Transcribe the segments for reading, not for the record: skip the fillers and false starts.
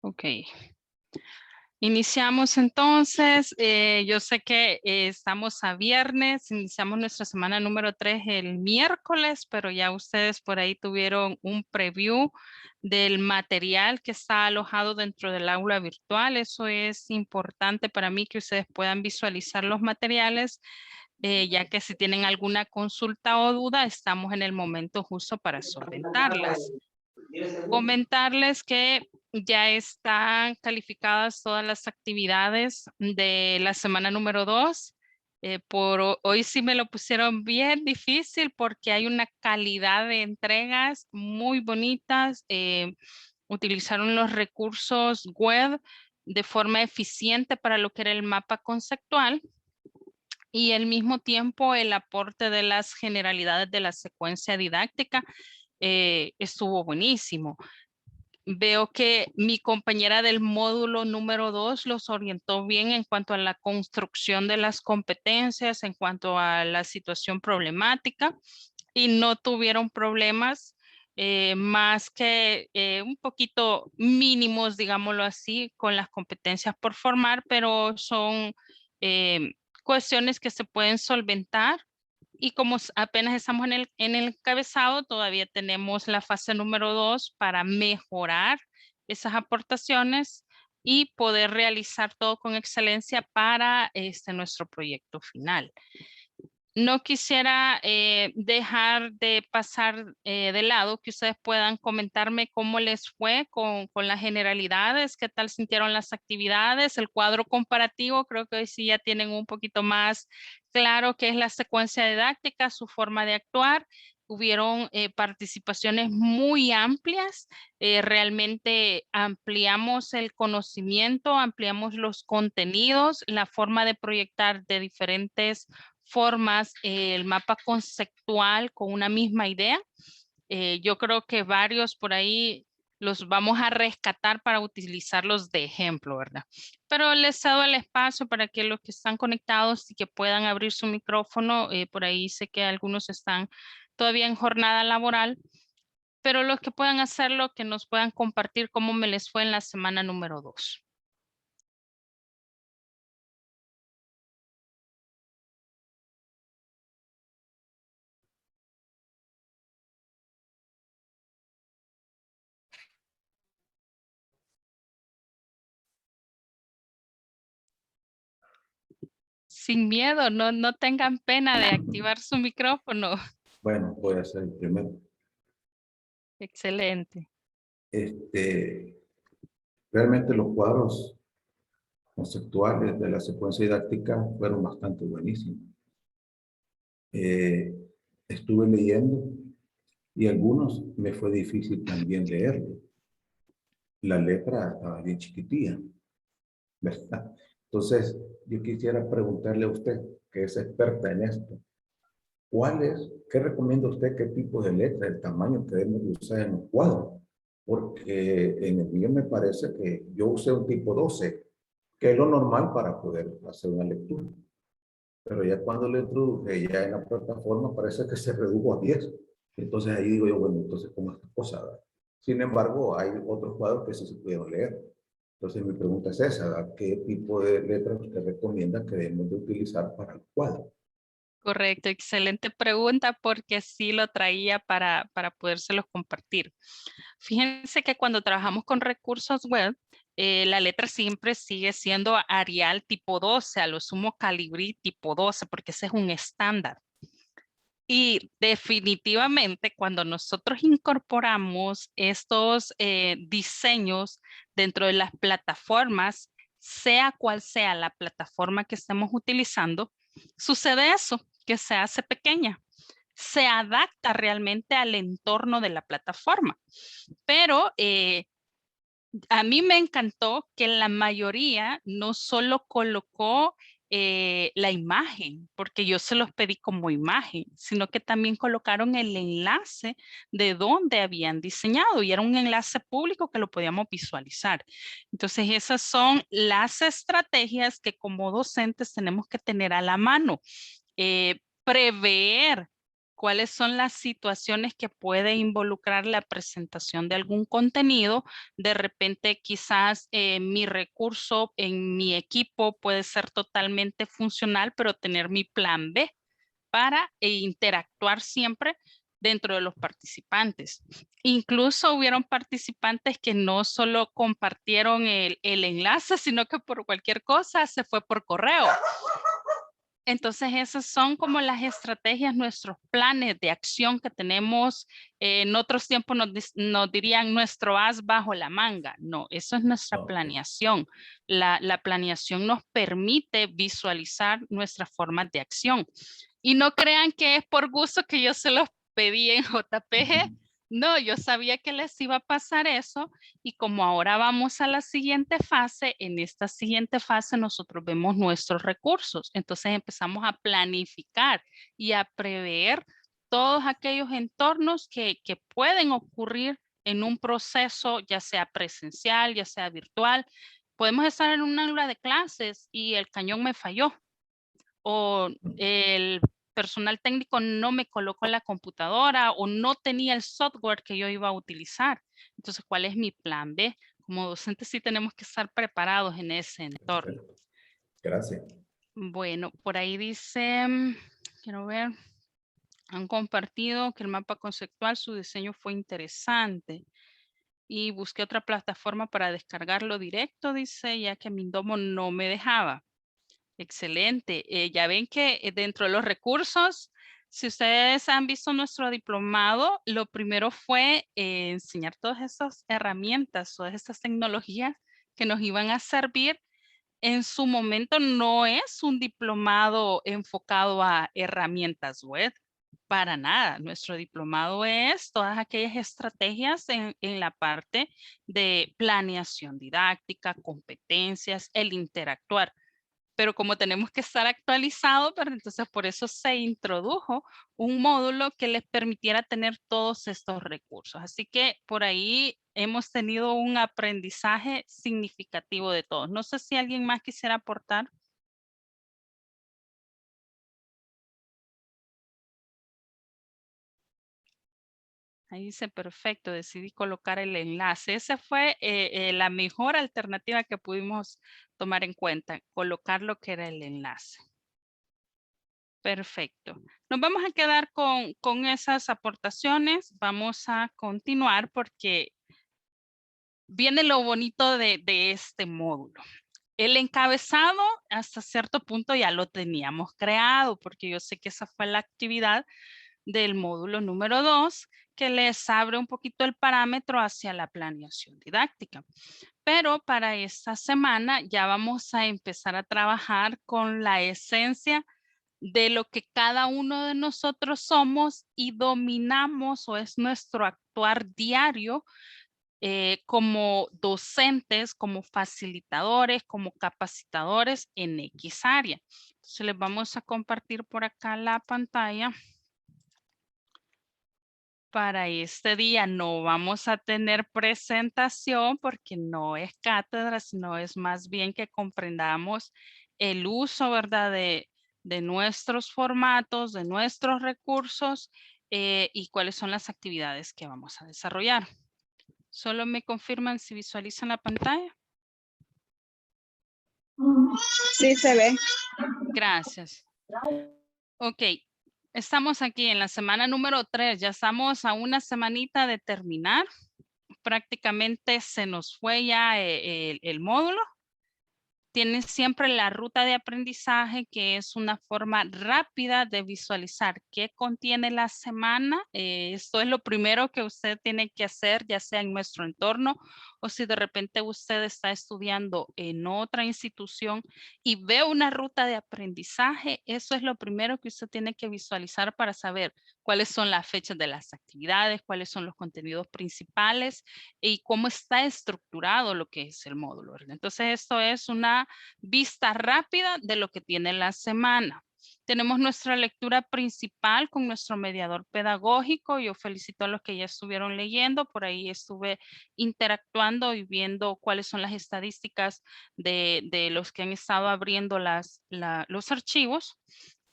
Ok. Iniciamos entonces. Yo sé que estamos a viernes, iniciamos nuestra semana número 3 el miércoles, pero ya ustedes por ahí tuvieron un preview del material que está alojado dentro del aula virtual. Eso es importante para mí que ustedes puedan visualizar los materiales, ya que si tienen alguna consulta o duda, estamos en el momento justo para solventarlas. Comentarles que ya están calificadas todas las actividades de la semana número 2. Hoy sí me lo pusieron bien difícil porque hay una calidad de entregas muy bonitas. Utilizaron los recursos web de forma eficiente para lo que era el mapa conceptual y al mismo tiempo el aporte de las generalidades de la secuencia didáctica estuvo buenísimo. Veo que mi compañera del módulo número 2 los orientó bien en cuanto a la construcción de las competencias, en cuanto a la situación problemática y no tuvieron problemas más que un poquito mínimos, digámoslo así, con las competencias por formar, pero son cuestiones que se pueden solventar. Y como apenas estamos en el encabezado, todavía tenemos la fase número 2 para mejorar esas aportaciones y poder realizar todo con excelencia para nuestro proyecto final. No quisiera dejar de pasar de lado que ustedes puedan comentarme cómo les fue con las generalidades, qué tal sintieron las actividades, el cuadro comparativo. Creo que hoy sí ya tienen un poquito más claro qué es la secuencia didáctica, su forma de actuar. Hubieron participaciones muy amplias, realmente ampliamos el conocimiento, ampliamos los contenidos, la forma de proyectar de diferentes formas el mapa conceptual con una misma idea. Yo creo que varios por ahí los vamos a rescatar para utilizarlos de ejemplo, ¿verdad? Pero les cedo el espacio para que los que están conectados y que puedan abrir su micrófono, por ahí sé que algunos están todavía en jornada laboral, pero los que puedan hacerlo, que nos puedan compartir cómo me les fue en la semana número 2. Sin miedo, no tengan pena de activar su micrófono. Bueno, voy a hacer el primero. Excelente. Realmente los cuadros conceptuales de la secuencia didáctica fueron bastante buenísimos. Estuve leyendo y algunos me fue difícil también leerlo. La letra estaba bien chiquitilla, ¿verdad? Entonces, yo quisiera preguntarle a usted, que es experta en esto, ¿qué recomienda usted, qué tipo de letra, el tamaño que debemos de usar en un cuadro? Porque en el mío me parece que yo usé un tipo 12, que es lo normal para poder hacer una lectura. Pero ya cuando lo introduje ya en la plataforma parece que se redujo a 10. Entonces ahí digo yo, bueno, entonces ¿cómo es esta cosa? ¿Verdad? Sin embargo, hay otros cuadros que sí se pudieron leer. Entonces mi pregunta es esa, ¿verdad? ¿Qué tipo de letras usted recomienda que debemos de utilizar para el cuadro? Correcto, excelente pregunta porque sí lo traía para podérselos compartir. Fíjense que cuando trabajamos con recursos web, la letra siempre sigue siendo Arial tipo 12, a lo sumo Calibri tipo 12, porque ese es un estándar. Y definitivamente cuando nosotros incorporamos estos diseños dentro de las plataformas, sea cual sea la plataforma que estemos utilizando, sucede eso, que se hace pequeña, se adapta realmente al entorno de la plataforma. Pero a mí me encantó que la mayoría no solo colocó la imagen, porque yo se los pedí como imagen, sino que también colocaron el enlace de dónde habían diseñado y era un enlace público que lo podíamos visualizar. Entonces esas son las estrategias que como docentes tenemos que tener a la mano. Prever cuáles son las situaciones que puede involucrar la presentación de algún contenido. De repente quizás mi recurso en mi equipo puede ser totalmente funcional, pero tener mi plan B para interactuar siempre dentro de los participantes. Incluso hubieron participantes que no solo compartieron el enlace, sino que por cualquier cosa se fue por correo. Entonces esas son como las estrategias, nuestros planes de acción que tenemos. En otros tiempos nos dirían nuestro as bajo la manga. No, eso es nuestra planeación. La planeación nos permite visualizar nuestras formas de acción. Y no crean que es por gusto que yo se los pedí en JPG. No, yo sabía que les iba a pasar eso y como ahora vamos a la siguiente fase, en esta siguiente fase nosotros vemos nuestros recursos. Entonces empezamos a planificar y a prever todos aquellos entornos que pueden ocurrir en un proceso, ya sea presencial, ya sea virtual. Podemos estar en un aula de clases y el cañón me falló o el personal técnico no me colocó la computadora o no tenía el software que yo iba a utilizar. Entonces, ¿cuál es mi plan B? Como docentes sí tenemos que estar preparados en ese entorno. Gracias. Bueno, por ahí dice, quiero ver, han compartido que el mapa conceptual, su diseño fue interesante. Y busqué otra plataforma para descargarlo directo, dice, ya que mi domo no me dejaba. Excelente. Ya ven que dentro de los recursos, si ustedes han visto nuestro diplomado, lo primero fue enseñar todas esas herramientas, todas estas tecnologías que nos iban a servir. En su momento no es un diplomado enfocado a herramientas web, para nada. Nuestro diplomado es todas aquellas estrategias en la parte de planeación didáctica, competencias, el interactuar. Pero como tenemos que estar actualizados, pero entonces por eso se introdujo un módulo que les permitiera tener todos estos recursos. Así que por ahí hemos tenido un aprendizaje significativo de todos. No sé si alguien más quisiera aportar. Ahí dice, perfecto, decidí colocar el enlace. Esa fue la mejor alternativa que pudimos tomar en cuenta, colocar lo que era el enlace. Perfecto. Nos vamos a quedar con esas aportaciones. Vamos a continuar porque viene lo bonito de este módulo. El encabezado hasta cierto punto ya lo teníamos creado porque yo sé que esa fue la actividad del módulo número 2 que les abre un poquito el parámetro hacia la planeación didáctica. Pero para esta semana ya vamos a empezar a trabajar con la esencia de lo que cada uno de nosotros somos y dominamos o es nuestro actuar diario como docentes, como facilitadores, como capacitadores en X área. Entonces les vamos a compartir por acá la pantalla. Para este día no vamos a tener presentación porque no es cátedra, sino es más bien que comprendamos el uso, ¿verdad? De nuestros formatos, de nuestros recursos y cuáles son las actividades que vamos a desarrollar. Solo me confirman si visualizan la pantalla. Sí, se ve. Gracias. Ok, estamos aquí en la semana número 3. Ya estamos a una semanita de terminar. Prácticamente se nos fue ya el módulo. Tienes siempre la ruta de aprendizaje, que es una forma rápida de visualizar qué contiene la semana. Esto es lo primero que usted tiene que hacer, ya sea en nuestro entorno o si de repente usted está estudiando en otra institución y ve una ruta de aprendizaje. Eso es lo primero que usted tiene que visualizar para saber cuáles son las fechas de las actividades, cuáles son los contenidos principales y cómo está estructurado lo que es el módulo. Entonces, esto es una vista rápida de lo que tiene la semana. Tenemos nuestra lectura principal con nuestro mediador pedagógico. Yo felicito a los que ya estuvieron leyendo. Por ahí estuve interactuando y viendo cuáles son las estadísticas de los que han estado abriendo los archivos.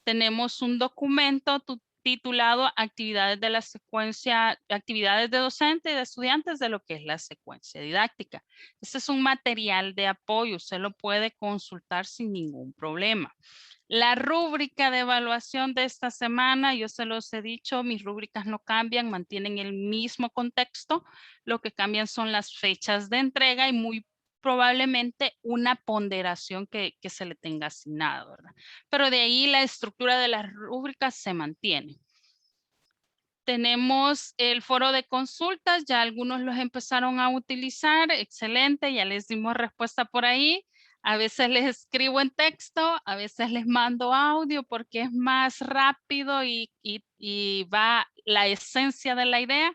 Tenemos un documento titulado Actividades de la secuencia, actividades de docente y de estudiantes de lo que es la secuencia didáctica. Este es un material de apoyo, usted lo puede consultar sin ningún problema. La rúbrica de evaluación de esta semana, yo se los he dicho, mis rúbricas no cambian, mantienen el mismo contexto, lo que cambian son las fechas de entrega y muy probablemente una ponderación que se le tenga asignado, ¿verdad? Pero de ahí la estructura de las rúbricas se mantiene. Tenemos el foro de consultas, ya algunos los empezaron a utilizar, excelente, ya les dimos respuesta por ahí. A veces les escribo en texto, a veces les mando audio porque es más rápido y va la esencia de la idea.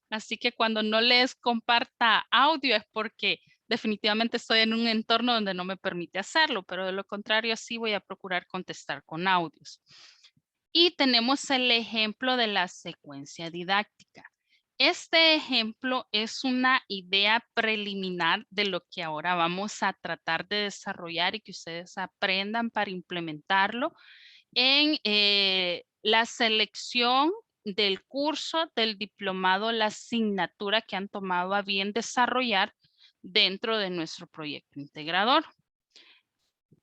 Así que cuando no les comparta audio es porque definitivamente estoy en un entorno donde no me permite hacerlo, pero de lo contrario sí voy a procurar contestar con audios. Y tenemos el ejemplo de la secuencia didáctica. Este ejemplo es una idea preliminar de lo que ahora vamos a tratar de desarrollar y que ustedes aprendan para implementarlo en la selección del curso, del diplomado, la asignatura que han tomado a bien desarrollar dentro de nuestro proyecto integrador.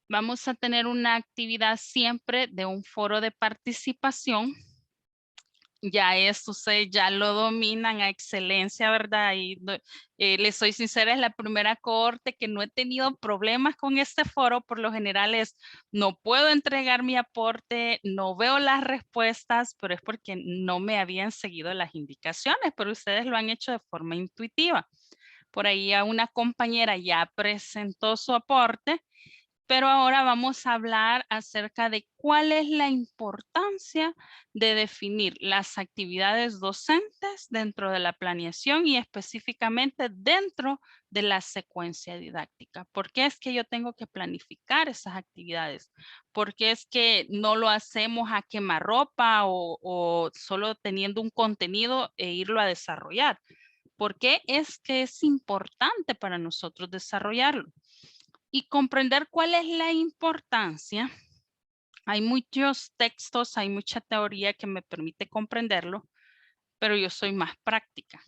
Vamos a tener una actividad siempre de un foro de participación. Ya esto ustedes ya lo dominan a excelencia, ¿verdad? Y les soy sincera, es la primera cohorte que no he tenido problemas con este foro. Por lo general es, no puedo entregar mi aporte, no veo las respuestas, pero es porque no me habían seguido las indicaciones, pero ustedes lo han hecho de forma intuitiva. Por ahí a una compañera ya presentó su aporte. Pero ahora vamos a hablar acerca de cuál es la importancia de definir las actividades docentes dentro de la planeación y específicamente dentro de la secuencia didáctica. ¿Por qué es que yo tengo que planificar esas actividades? ¿Por qué es que no lo hacemos a quemarropa o solo teniendo un contenido e irlo a desarrollar? ¿Por qué es que es importante para nosotros desarrollarlo? Y comprender cuál es la importancia. Hay muchos textos, hay mucha teoría que me permite comprenderlo, pero yo soy más práctica.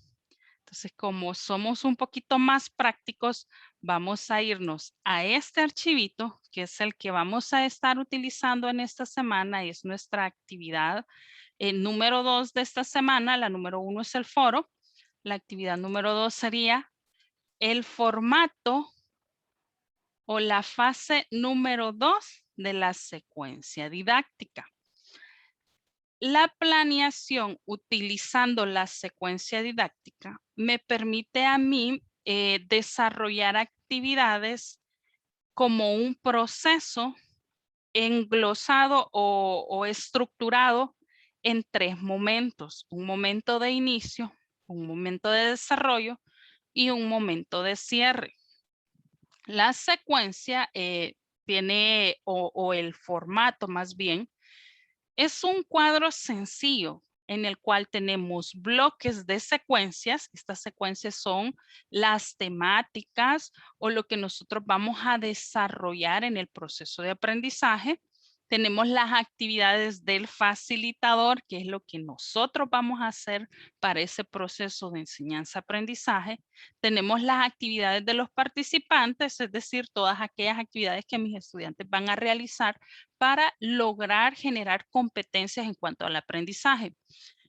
Entonces, como somos un poquito más prácticos, vamos a irnos a este archivito, que es el que vamos a estar utilizando en esta semana y es nuestra actividad número 2 de esta semana. La número 1 es el foro. La actividad número 2 sería el formato o la fase número 2 de la secuencia didáctica. La planeación utilizando la secuencia didáctica me permite a mí desarrollar actividades como un proceso englosado o estructurado en 3 momentos. Un momento de inicio, un momento de desarrollo y un momento de cierre. La secuencia tiene, o el formato más bien, es un cuadro sencillo en el cual tenemos bloques de secuencias. Estas secuencias son las temáticas o lo que nosotros vamos a desarrollar en el proceso de aprendizaje. Tenemos las actividades del facilitador, que es lo que nosotros vamos a hacer para ese proceso de enseñanza-aprendizaje. Tenemos las actividades de los participantes, es decir, todas aquellas actividades que mis estudiantes van a realizar para lograr generar competencias en cuanto al aprendizaje.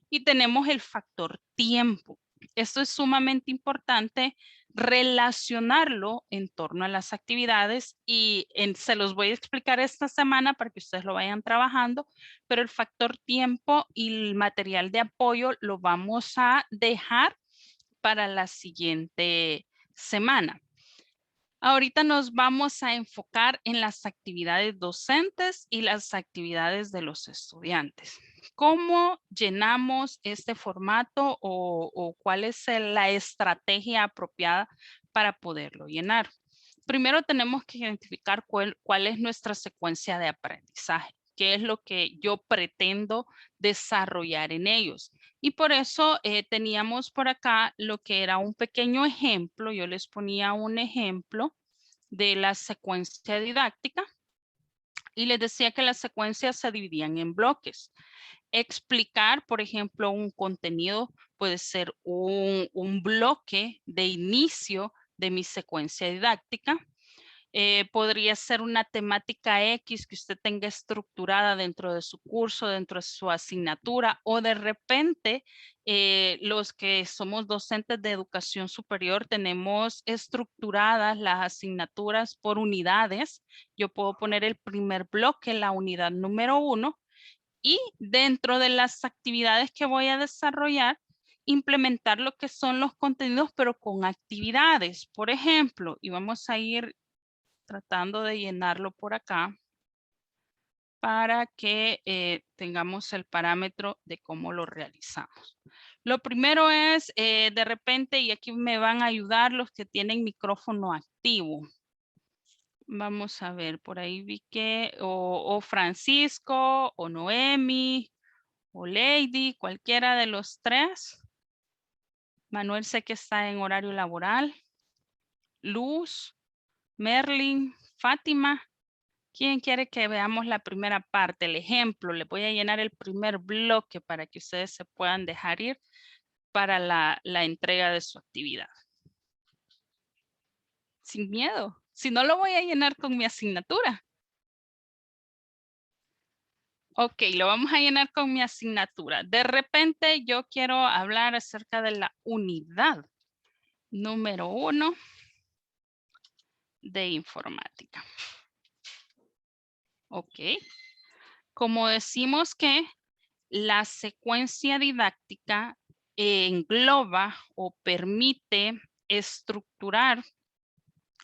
Y tenemos el factor tiempo. Esto es sumamente importante relacionarlo en torno a las actividades y se los voy a explicar esta semana para que ustedes lo vayan trabajando, pero el factor tiempo y el material de apoyo lo vamos a dejar para la siguiente semana. Ahorita nos vamos a enfocar en las actividades docentes y las actividades de los estudiantes. ¿Cómo llenamos este formato o cuál es la estrategia apropiada para poderlo llenar? Primero tenemos que identificar cuál es nuestra secuencia de aprendizaje, qué es lo que yo pretendo desarrollar en ellos. Y por eso teníamos por acá lo que era un pequeño ejemplo. Yo les ponía un ejemplo de la secuencia didáctica y les decía que las secuencias se dividían en bloques. explicar, por ejemplo, un contenido, puede ser un bloque de inicio de mi secuencia didáctica. Podría ser una temática X que usted tenga estructurada dentro de su curso, dentro de su asignatura, o de repente los que somos docentes de educación superior tenemos estructuradas las asignaturas por unidades. Yo puedo poner el primer bloque, la unidad número 1, y dentro de las actividades que voy a desarrollar, implementar lo que son los contenidos, pero con actividades. Por ejemplo, y vamos a ir tratando de llenarlo por acá para que tengamos el parámetro de cómo lo realizamos. Lo primero es de repente, y aquí me van a ayudar los que tienen micrófono activo. Vamos a ver, por ahí vi que o Francisco o Noemi o Lady, cualquiera de los tres. Manuel sé que está en horario laboral. Luz, Merlin, Fátima. ¿Quién quiere que veamos la primera parte? El ejemplo, le voy a llenar el primer bloque para que ustedes se puedan dejar ir para la entrega de su actividad. Sin miedo. Si no, lo voy a llenar con mi asignatura. Ok, lo vamos a llenar con mi asignatura. De repente yo quiero hablar acerca de la unidad número 1 de informática. Ok. Como decimos que la secuencia didáctica engloba o permite estructurar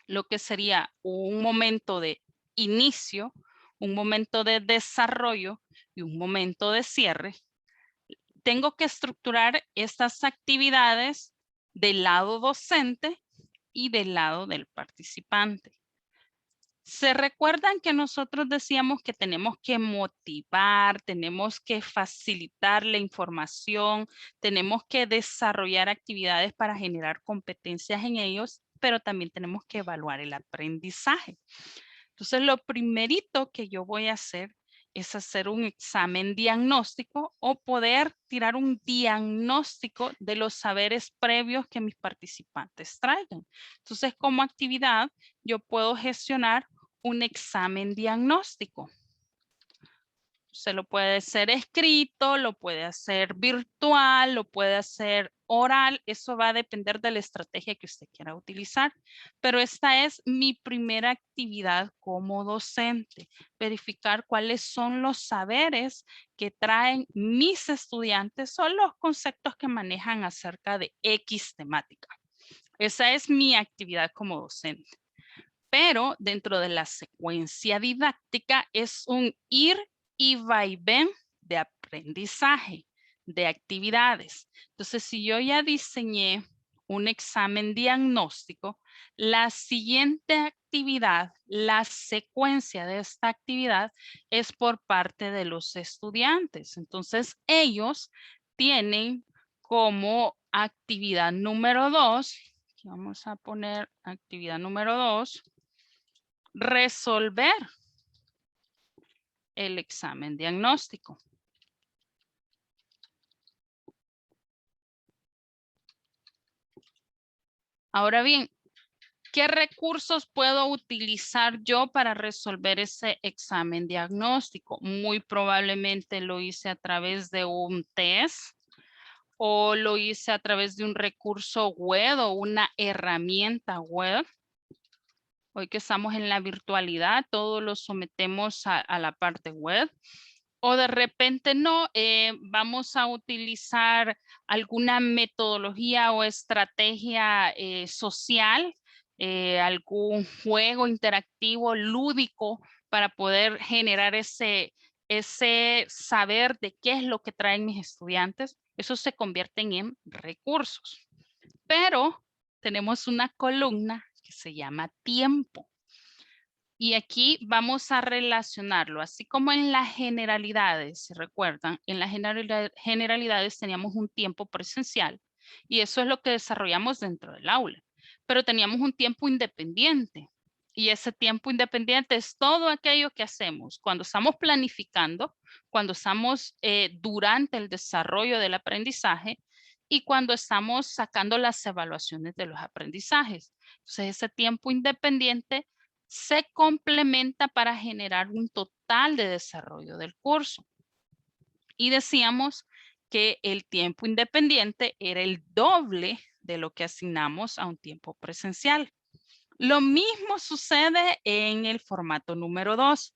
lo que sería un momento de inicio, un momento de desarrollo y un momento de cierre. Tengo que estructurar estas actividades del lado docente y del lado del participante. ¿Se recuerdan que nosotros decíamos que tenemos que motivar, tenemos que facilitar la información, tenemos que desarrollar actividades para generar competencias en ellos, pero también tenemos que evaluar el aprendizaje? Entonces, lo primerito que yo voy a hacer es hacer un examen diagnóstico o poder tirar un diagnóstico de los saberes previos que mis participantes traigan. Entonces, como actividad, yo puedo gestionar un examen diagnóstico. Se lo puede hacer escrito, lo puede hacer virtual, lo puede hacer oral. Eso va a depender de la estrategia que usted quiera utilizar. Pero esta es mi primera actividad como docente. Verificar cuáles son los saberes que traen mis estudiantes o los conceptos que manejan acerca de X temática. Esa es mi actividad como docente. Pero dentro de la secuencia didáctica es un ir y vaivén de aprendizaje, de actividades. Entonces, si yo ya diseñé un examen diagnóstico, la siguiente actividad, la secuencia de esta actividad es por parte de los estudiantes. Entonces, ellos tienen como actividad número 2, vamos a poner actividad número 2, resolver el examen diagnóstico. Ahora bien, ¿qué recursos puedo utilizar yo para resolver ese examen diagnóstico? Muy probablemente lo hice a través de un test o lo hice a través de un recurso web o una herramienta web. Hoy que estamos en la virtualidad, todo lo sometemos a la parte web. O de repente no, vamos a utilizar alguna metodología o estrategia social, algún juego interactivo, lúdico, para poder generar ese saber de qué es lo que traen mis estudiantes. Eso se convierten en recursos. Pero tenemos una columna que se llama tiempo. Y aquí vamos a relacionarlo, así como en las generalidades, si recuerdan, en las generalidades teníamos un tiempo presencial y eso es lo que desarrollamos dentro del aula, pero teníamos un tiempo independiente Y ese tiempo independiente es todo aquello que hacemos cuando estamos planificando, cuando estamos durante el desarrollo del aprendizaje y cuando estamos sacando las evaluaciones de los aprendizajes. Entonces, ese tiempo independiente se complementa para generar un total de desarrollo del curso. Y decíamos que el tiempo independiente era el doble de lo que asignamos a un tiempo presencial. Lo mismo sucede en el formato número 2.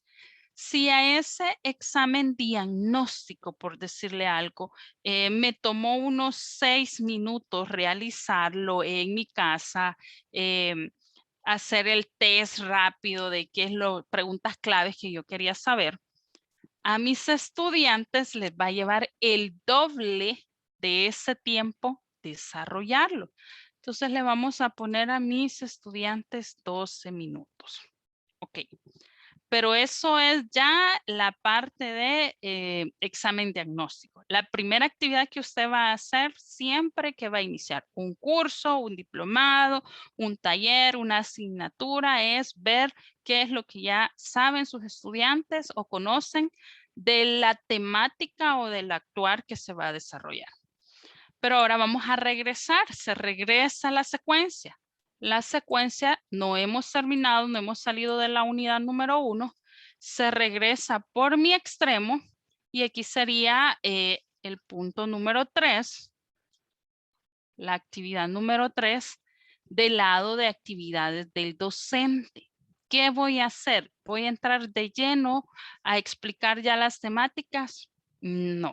Si a ese examen diagnóstico, por decirle algo, me tomó unos 6 minutos realizarlo en mi casa, hacer el test rápido de qué es lo, preguntas claves que yo quería saber, a mis estudiantes les va a llevar el doble de ese tiempo desarrollarlo. Entonces le vamos a poner a mis estudiantes 12 minutos. Ok. Pero eso es ya la parte de examen diagnóstico. La primera actividad que usted va a hacer siempre que va a iniciar un curso, un diplomado, un taller, una asignatura, es ver qué es lo que ya saben sus estudiantes o conocen de la temática o del actuar que se va a desarrollar. Pero ahora vamos a regresar, se regresa a la secuencia. La secuencia no hemos terminado, no hemos salido de la unidad número 1, se regresa por mi extremo y aquí sería el punto número 3, la actividad número 3 del lado de actividades del docente. ¿Qué voy a hacer? ¿Voy a entrar de lleno a explicar ya las temáticas? No.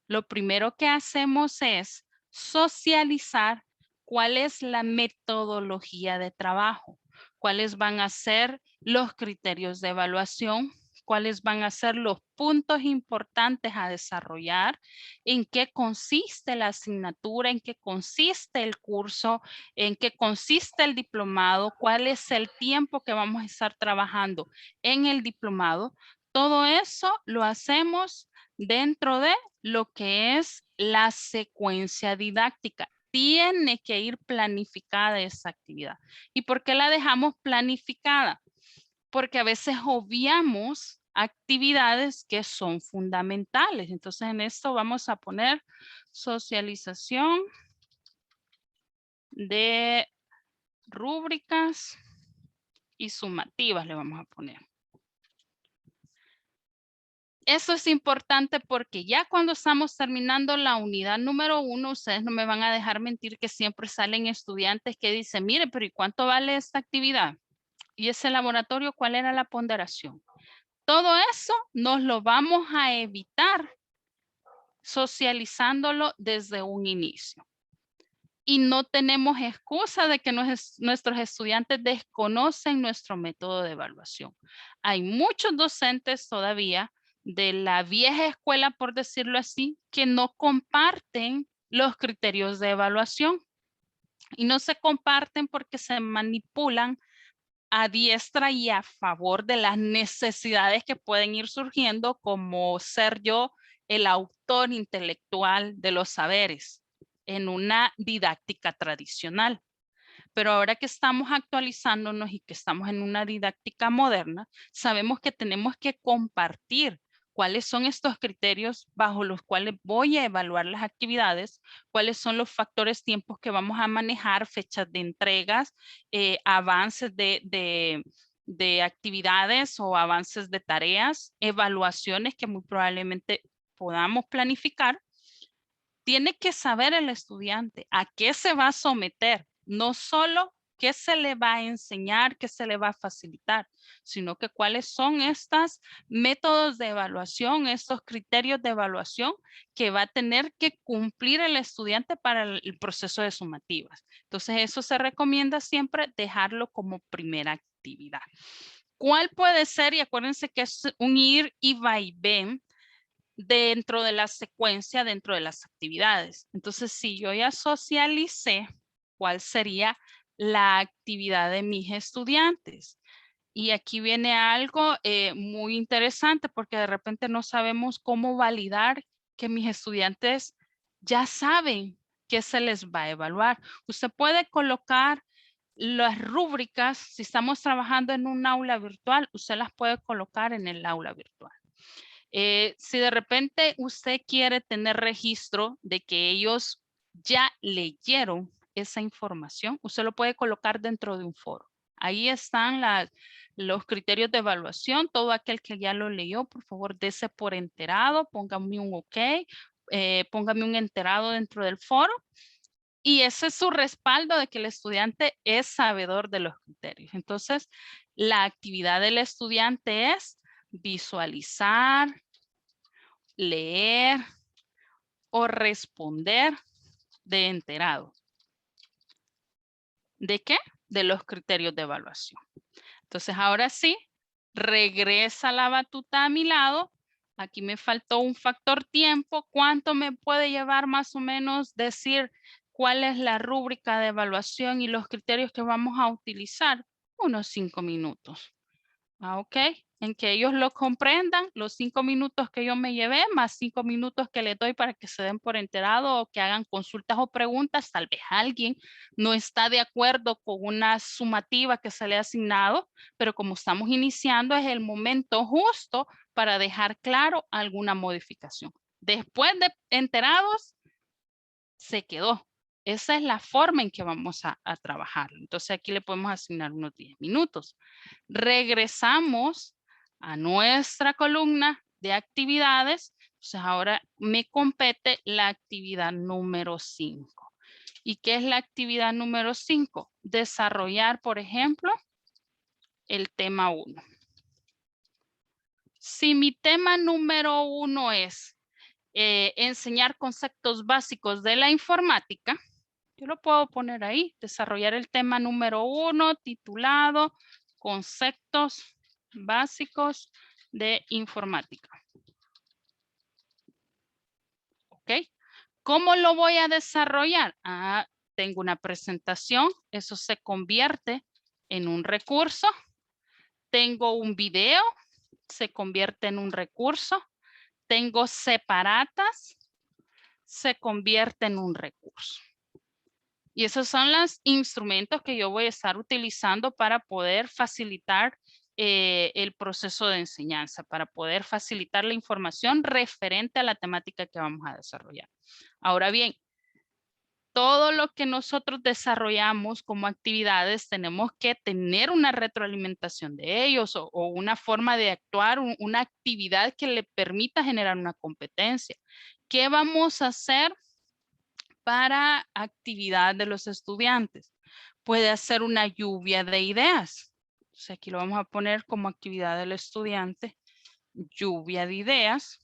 Lo primero que hacemos es socializar cuál es la metodología de trabajo, cuáles van a ser los criterios de evaluación, cuáles van a ser los puntos importantes a desarrollar, en qué consiste la asignatura, en qué consiste el curso, en qué consiste el diplomado, cuál es el tiempo que vamos a estar trabajando en el diplomado. Todo eso lo hacemos dentro de lo que es la secuencia didáctica. Tiene que ir planificada esa actividad. ¿Y por qué la dejamos planificada? Porque a veces obviamos actividades que son fundamentales. Entonces en esto vamos a poner socialización de rúbricas y sumativas le vamos a poner. Eso es importante porque ya cuando estamos terminando la unidad número 1, ustedes no me van a dejar mentir que siempre salen estudiantes que dicen, mire, pero ¿y cuánto vale esta actividad? Y ese laboratorio, ¿cuál era la ponderación? Todo eso nos lo vamos a evitar socializándolo desde un inicio. Y no tenemos excusa de que nuestros estudiantes desconocen nuestro método de evaluación. Hay muchos docentes todavía de la vieja escuela, por decirlo así, que no comparten los criterios de evaluación. Y no se comparten porque se manipulan a diestra y a favor de las necesidades que pueden ir surgiendo, como ser yo el autor intelectual de los saberes en una didáctica tradicional. Pero ahora que estamos actualizándonos y que estamos en una didáctica moderna, sabemos que tenemos que compartir cuáles son estos criterios bajo los cuales voy a evaluar las actividades, cuáles son los factores tiempos que vamos a manejar, fechas de entregas, avances de actividades o avances de tareas, evaluaciones que muy probablemente podamos planificar. Tiene que saber el estudiante a qué se va a someter, no solo qué se le va a enseñar, qué se le va a facilitar, sino que cuáles son estos métodos de evaluación, estos criterios de evaluación que va a tener que cumplir el estudiante para el proceso de sumativas. Entonces eso se recomienda siempre dejarlo como primera actividad. ¿Cuál puede ser? Y acuérdense que es un ir y vaivén dentro de la secuencia, dentro de las actividades. Entonces, si yo ya socialicé, ¿cuál sería la actividad de mis estudiantes? Y aquí viene algo muy interesante porque de repente no sabemos cómo validar que mis estudiantes ya saben qué se les va a evaluar. Usted puede colocar las rúbricas, si estamos trabajando en un aula virtual, usted las puede colocar en el aula virtual. Si de repente usted quiere tener registro de que ellos ya leyeron esa información, usted lo puede colocar dentro de un foro. Ahí están los criterios de evaluación. Todo aquel que ya lo leyó, por favor, dese por enterado, póngame un OK, póngame un enterado dentro del foro. Y ese es su respaldo de que el estudiante es sabedor de los criterios. Entonces, la actividad del estudiante es visualizar, leer o responder de enterado. ¿De qué? De los criterios de evaluación. Entonces, ahora sí, regresa la batuta a mi lado. Aquí me faltó un factor tiempo. ¿Cuánto me puede llevar más o menos decir cuál es la rúbrica de evaluación y los criterios que vamos a utilizar? Unos 5 minutos. Ok, en que ellos lo comprendan, los 5 minutos que yo me llevé, más 5 minutos que les doy para que se den por enterado o que hagan consultas o preguntas. Tal vez alguien no está de acuerdo con una sumativa que se le ha asignado, pero como estamos iniciando es el momento justo para dejar claro alguna modificación. Después de enterados, se quedó. Esa es la forma en que vamos a trabajar. Entonces aquí le podemos asignar unos 10 minutos. Regresamos a nuestra columna de actividades. Entonces ahora me compete la actividad número 5. ¿Y qué es la actividad número 5? Desarrollar, por ejemplo, el tema 1. Si mi tema número 1 es enseñar conceptos básicos de la informática, yo lo puedo poner ahí, desarrollar el tema número 1 titulado Conceptos básicos de informática. ¿Ok? ¿Cómo lo voy a desarrollar? Tengo una presentación, eso se convierte en un recurso. Tengo un video, se convierte en un recurso. Tengo separatas, se convierte en un recurso. Y esos son los instrumentos que yo voy a estar utilizando para poder facilitar el proceso de enseñanza, para poder facilitar la información referente a la temática que vamos a desarrollar. Ahora bien, todo lo que nosotros desarrollamos como actividades tenemos que tener una retroalimentación de ellos o una forma de actuar, una actividad que le permita generar una competencia. ¿Qué vamos a hacer para actividad de los estudiantes? Puede hacer una lluvia de ideas. Entonces aquí lo vamos a poner como actividad del estudiante, lluvia de ideas,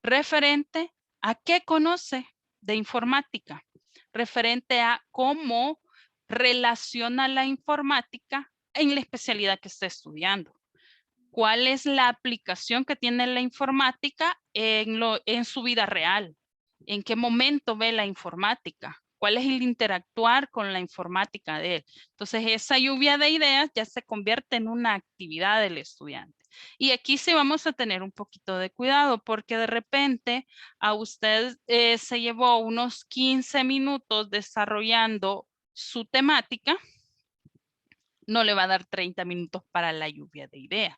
referente a qué conoce de informática, referente a cómo relaciona la informática en la especialidad que está estudiando. ¿Cuál es la aplicación que tiene la informática en su vida real? ¿En qué momento ve la informática? ¿Cuál es el interactuar con la informática de él? Entonces, esa lluvia de ideas ya se convierte en una actividad del estudiante. Y aquí sí vamos a tener un poquito de cuidado porque de repente a usted se llevó unos 15 minutos desarrollando su temática, no le va a dar 30 minutos para la lluvia de ideas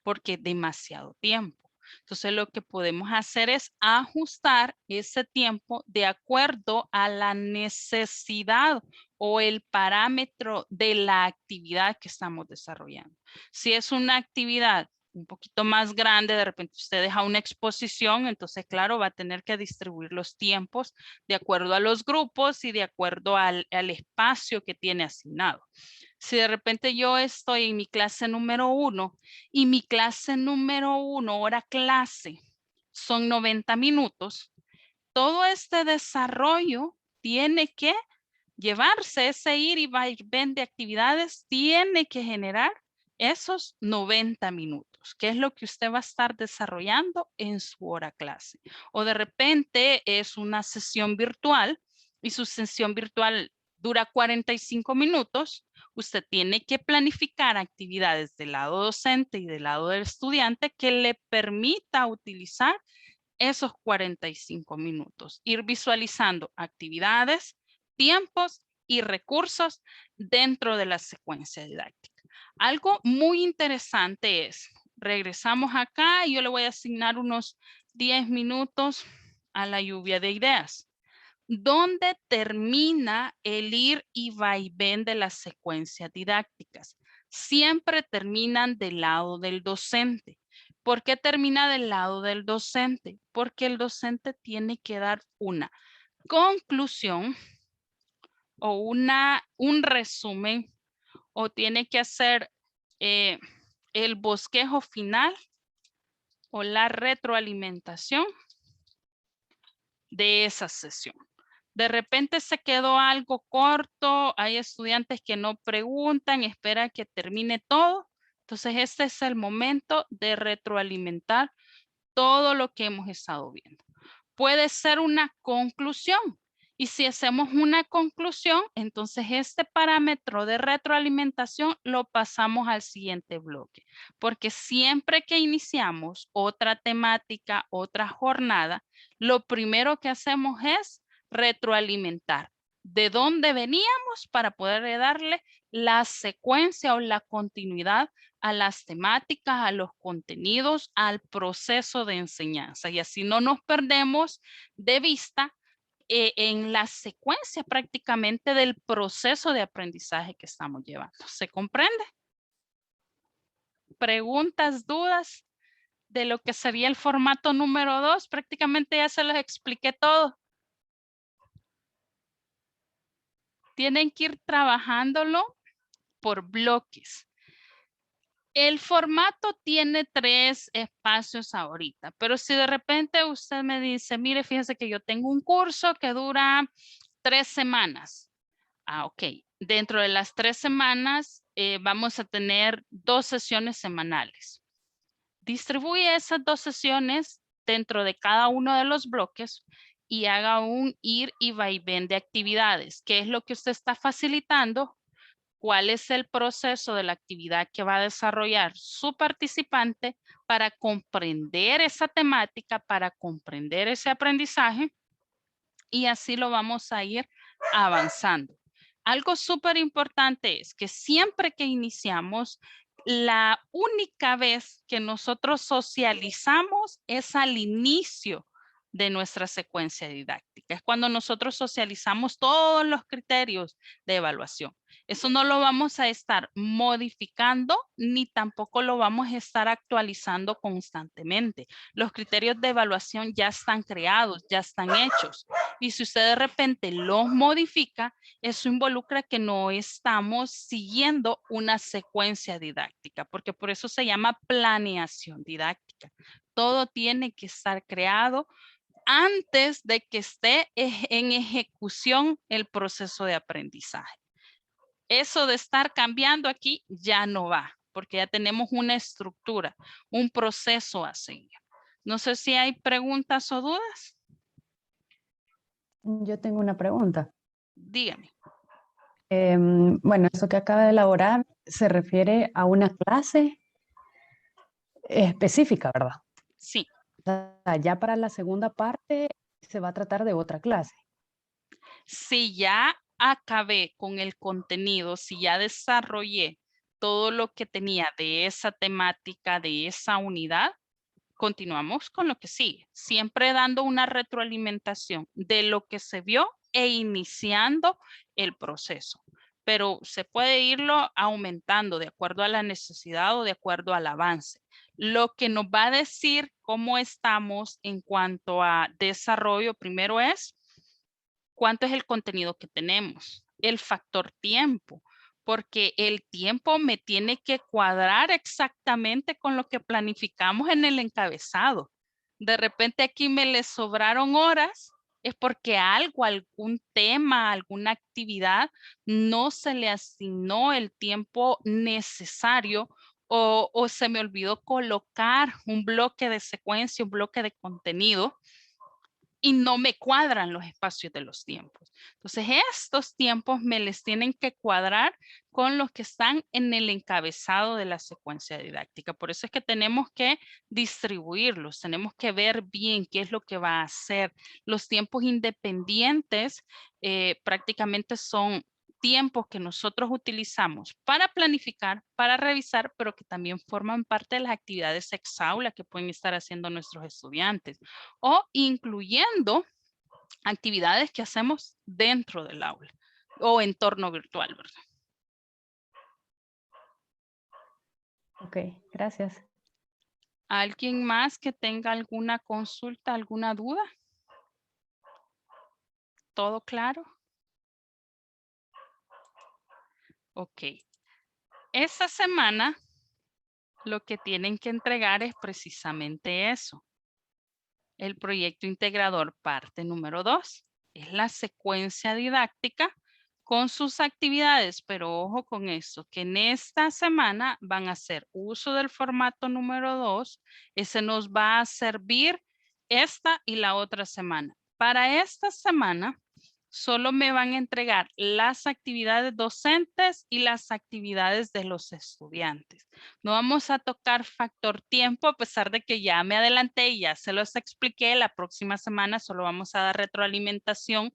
porque es demasiado tiempo. Entonces lo que podemos hacer es ajustar ese tiempo de acuerdo a la necesidad o el parámetro de la actividad que estamos desarrollando. Si es una actividad un poquito más grande, de repente usted deja una exposición, entonces claro, va a tener que distribuir los tiempos de acuerdo a los grupos y de acuerdo al espacio que tiene asignado. Si de repente yo estoy en mi clase número 1 y mi clase número 1, hora clase, son 90 minutos, todo este desarrollo tiene que llevarse, ese ir y ven de actividades, tiene que generar esos 90 minutos, que es lo que usted va a estar desarrollando en su hora clase. O de repente es una sesión virtual y su sesión virtual dura 45 minutos, usted tiene que planificar actividades del lado docente y del lado del estudiante que le permita utilizar esos 45 minutos. Ir visualizando actividades, tiempos y recursos dentro de la secuencia didáctica. Algo muy interesante es, regresamos acá y yo le voy a asignar unos 10 minutos a la lluvia de ideas. ¿Dónde termina el ir y vaivén de las secuencias didácticas? Siempre terminan del lado del docente. ¿Por qué termina del lado del docente? Porque el docente tiene que dar una conclusión o un resumen o tiene que hacer el bosquejo final o la retroalimentación de esa sesión. De repente se quedó algo corto, hay estudiantes que no preguntan, esperan que termine todo. Entonces este es el momento de retroalimentar todo lo que hemos estado viendo. Puede ser una conclusión. Y si hacemos una conclusión, entonces este parámetro de retroalimentación lo pasamos al siguiente bloque. Porque siempre que iniciamos otra temática, otra jornada, lo primero que hacemos es retroalimentar. ¿De dónde veníamos para poder darle la secuencia o la continuidad a las temáticas, a los contenidos, al proceso de enseñanza? Y así no nos perdemos de vista en la secuencia prácticamente del proceso de aprendizaje que estamos llevando. ¿Se comprende? ¿Preguntas, dudas de lo que sería el formato número 2? Prácticamente ya se los expliqué todo. Tienen que ir trabajándolo por bloques. El formato tiene 3 espacios ahorita, pero si de repente usted me dice, mire, fíjese que yo tengo un curso que dura 3 semanas. Ah, ok. Dentro de las 3 semanas vamos a tener 2 sesiones semanales. Distribuye esas 2 sesiones dentro de cada uno de los bloques y haga un ir y vaivén de actividades. ¿Qué es lo que usted está facilitando? ¿Cuál es el proceso de la actividad que va a desarrollar su participante para comprender esa temática, para comprender ese aprendizaje? Y así lo vamos a ir avanzando. Algo súper importante es que siempre que iniciamos, la única vez que nosotros socializamos es al inicio de nuestra secuencia didáctica. Es cuando nosotros socializamos todos los criterios de evaluación. Eso no lo vamos a estar modificando ni tampoco lo vamos a estar actualizando constantemente. Los criterios de evaluación ya están creados, ya están hechos. Y si usted de repente los modifica, eso involucra que no estamos siguiendo una secuencia didáctica, porque por eso se llama planeación didáctica. Todo tiene que estar creado antes de que esté en ejecución el proceso de aprendizaje. Eso de estar cambiando aquí ya no va, porque ya tenemos una estructura, un proceso a seguir. No sé si hay preguntas o dudas. Yo tengo una pregunta. Dígame. Bueno, eso que acaba de elaborar se refiere a una clase específica, ¿verdad? Sí. O sea, ya para la segunda parte se va a tratar de otra clase. Si ya acabé con el contenido, si ya desarrollé todo lo que tenía de esa temática, de esa unidad, continuamos con lo que sigue, siempre dando una retroalimentación de lo que se vio e iniciando el proceso. Pero se puede irlo aumentando de acuerdo a la necesidad o de acuerdo al avance. Lo que nos va a decir cómo estamos en cuanto a desarrollo primero es cuánto es el contenido que tenemos, el factor tiempo, porque el tiempo me tiene que cuadrar exactamente con lo que planificamos en el encabezado. De repente aquí me le sobraron horas, es porque algo, algún tema, alguna actividad no se le asignó el tiempo necesario o se me olvidó colocar un bloque de secuencia, un bloque de contenido y no me cuadran los espacios de los tiempos. Entonces, estos tiempos me les tienen que cuadrar con los que están en el encabezado de la secuencia didáctica. Por eso es que tenemos que distribuirlos, tenemos que ver bien qué es lo que va a hacer. Los tiempos independientes prácticamente son tiempos que nosotros utilizamos para planificar, para revisar, pero que también forman parte de las actividades exaula que pueden estar haciendo nuestros estudiantes o incluyendo actividades que hacemos dentro del aula o entorno virtual, ¿verdad? Ok, gracias. ¿Alguien más que tenga alguna consulta, alguna duda? ¿Todo claro? Ok. Esta semana lo que tienen que entregar es precisamente eso. El proyecto integrador parte número 2. Es la secuencia didáctica con sus actividades, pero ojo con esto, que en esta semana van a hacer uso del formato número 2. Ese nos va a servir esta y la otra semana. Para esta semana, solo me van a entregar las actividades docentes y las actividades de los estudiantes. No vamos a tocar factor tiempo, a pesar de que ya me adelanté y ya se los expliqué. La próxima semana solo vamos a dar retroalimentación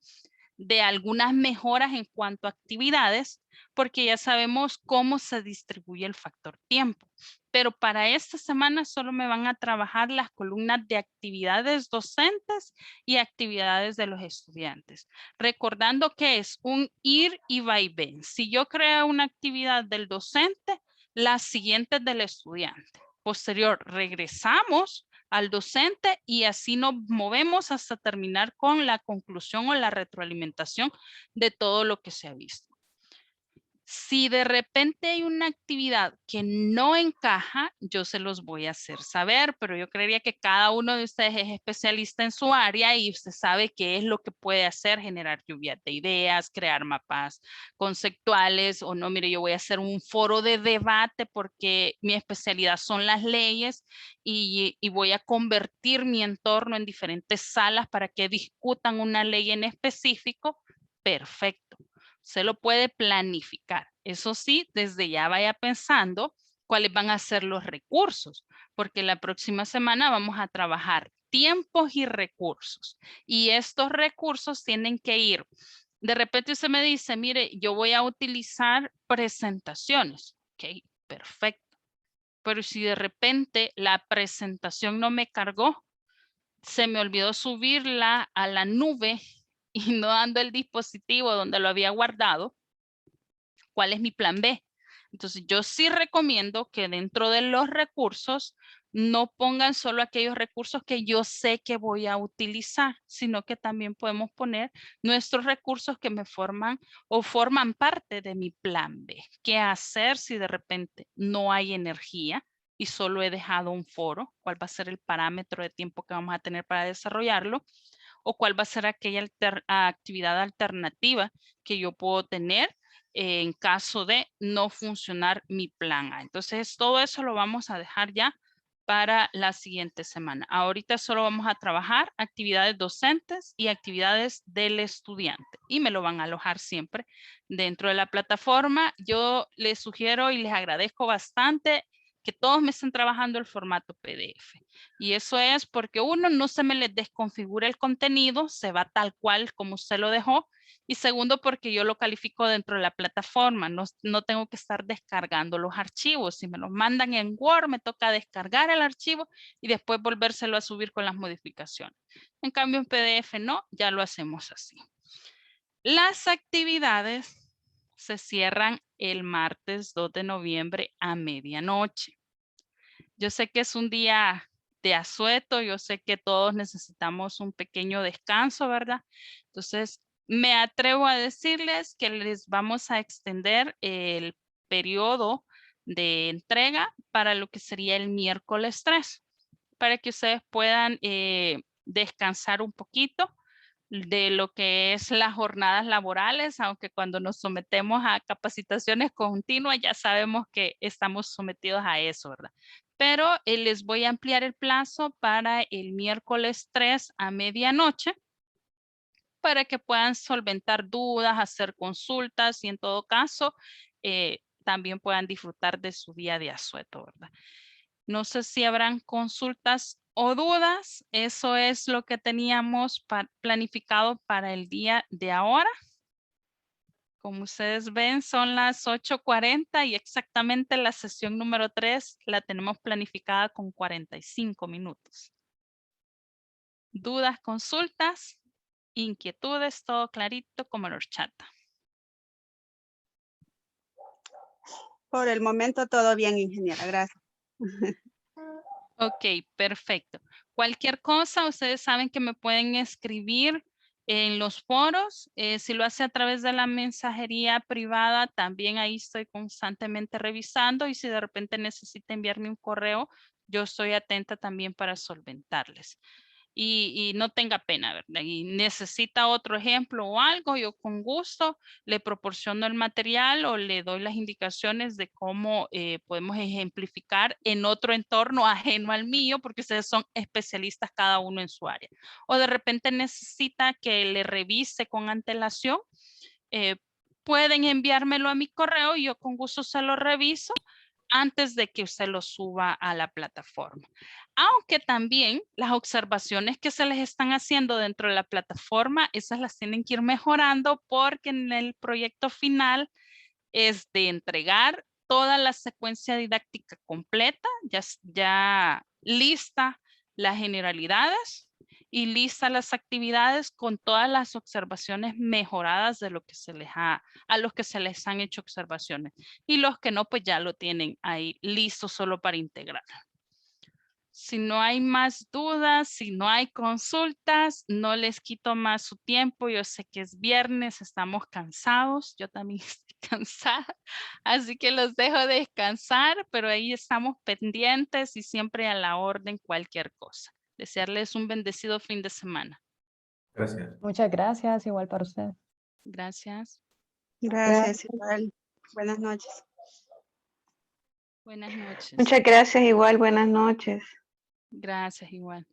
de algunas mejoras en cuanto a actividades, porque ya sabemos cómo se distribuye el factor tiempo. Pero para esta semana solo me van a trabajar las columnas de actividades docentes y actividades de los estudiantes. Recordando que es un ir y vaivén. Si yo creo una actividad del docente, la siguiente es del estudiante. Posterior, regresamos al docente y así nos movemos hasta terminar con la conclusión o la retroalimentación de todo lo que se ha visto. Si de repente hay una actividad que no encaja, yo se los voy a hacer saber, pero yo creería que cada uno de ustedes es especialista en su área y usted sabe qué es lo que puede hacer, generar lluvias de ideas, crear mapas conceptuales o no, mire, yo voy a hacer un foro de debate porque mi especialidad son las leyes y voy a convertir mi entorno en diferentes salas para que discutan una ley en específico. Perfecto. Se lo puede planificar. Eso sí, desde ya vaya pensando cuáles van a ser los recursos, porque la próxima semana vamos a trabajar tiempos y recursos. Y estos recursos tienen que ir. De repente usted me dice, mire, yo voy a utilizar presentaciones. Ok, perfecto. Pero si de repente la presentación no me cargó, se me olvidó subirla a la nube y no ando el dispositivo donde lo había guardado, ¿cuál es mi plan B? Entonces yo sí recomiendo que dentro de los recursos no pongan solo aquellos recursos que yo sé que voy a utilizar, sino que también podemos poner nuestros recursos que me forman o forman parte de mi plan B. ¿Qué hacer si de repente no hay energía y solo he dejado un foro? ¿Cuál va a ser el parámetro de tiempo que vamos a tener para desarrollarlo? ¿O cuál va a ser aquella actividad alternativa que yo puedo tener en caso de no funcionar mi plan A? Entonces, todo eso lo vamos a dejar ya para la siguiente semana. Ahorita solo vamos a trabajar actividades docentes y actividades del estudiante y me lo van a alojar siempre dentro de la plataforma. Yo les sugiero y les agradezco bastante que todos me estén trabajando el formato PDF. Y eso es porque uno, no se me les desconfigura el contenido, se va tal cual como usted lo dejó. Y segundo, porque yo lo califico dentro de la plataforma, no tengo que estar descargando los archivos. Si me los mandan en Word, me toca descargar el archivo y después volvérselo a subir con las modificaciones. En cambio, en PDF no, ya lo hacemos así. Las actividades se cierran el martes 2 de noviembre a medianoche. Yo sé que es un día de asueto, yo sé que todos necesitamos un pequeño descanso, ¿verdad? Entonces, me atrevo a decirles que les vamos a extender el periodo de entrega para lo que sería el miércoles 3, para que ustedes puedan descansar un poquito de lo que es las jornadas laborales, aunque cuando nos sometemos a capacitaciones continuas ya sabemos que estamos sometidos a eso, ¿verdad? Pero les voy a ampliar el plazo para el miércoles 3 a medianoche para que puedan solventar dudas, hacer consultas y en todo caso también puedan disfrutar de su día de asueto, ¿verdad? No sé si habrán consultas o dudas. Eso es lo que teníamos planificado para el día de ahora. Como ustedes ven, son las 8:40 y exactamente la sesión número 3 la tenemos planificada con 45 minutos. ¿Dudas, consultas, inquietudes? Todo clarito como en horchata. Por el momento todo bien, ingeniera. Gracias. Ok, perfecto. Cualquier cosa, ustedes saben que me pueden escribir en los foros. Si lo hace a través de la mensajería privada, también ahí estoy constantemente revisando y si de repente necesita enviarme un correo, yo estoy atenta también para solventarles. Y no tenga pena, ¿verdad? Y necesita otro ejemplo o algo, yo con gusto le proporciono el material o le doy las indicaciones de cómo podemos ejemplificar en otro entorno ajeno al mío, porque ustedes son especialistas cada uno en su área. O de repente necesita que le revise con antelación, pueden enviármelo a mi correo y yo con gusto se lo reviso antes de que usted lo suba a la plataforma. Aunque también las observaciones que se les están haciendo dentro de la plataforma, esas las tienen que ir mejorando porque en el proyecto final es de entregar toda la secuencia didáctica completa, ya lista las generalidades y lista las actividades con todas las observaciones mejoradas de lo que a los que se les han hecho observaciones. Y los que no, pues ya lo tienen ahí listo solo para integrar. Si no hay más dudas, si no hay consultas, no les quito más su tiempo. Yo sé que es viernes, estamos cansados. Yo también estoy cansada. Así que los dejo descansar, pero ahí estamos pendientes y siempre a la orden cualquier cosa. Desearles un bendecido fin de semana. Gracias. Muchas gracias, igual para usted. Gracias. Gracias, igual. Buenas noches. Buenas noches. Muchas gracias, igual, buenas noches. Gracias, igual.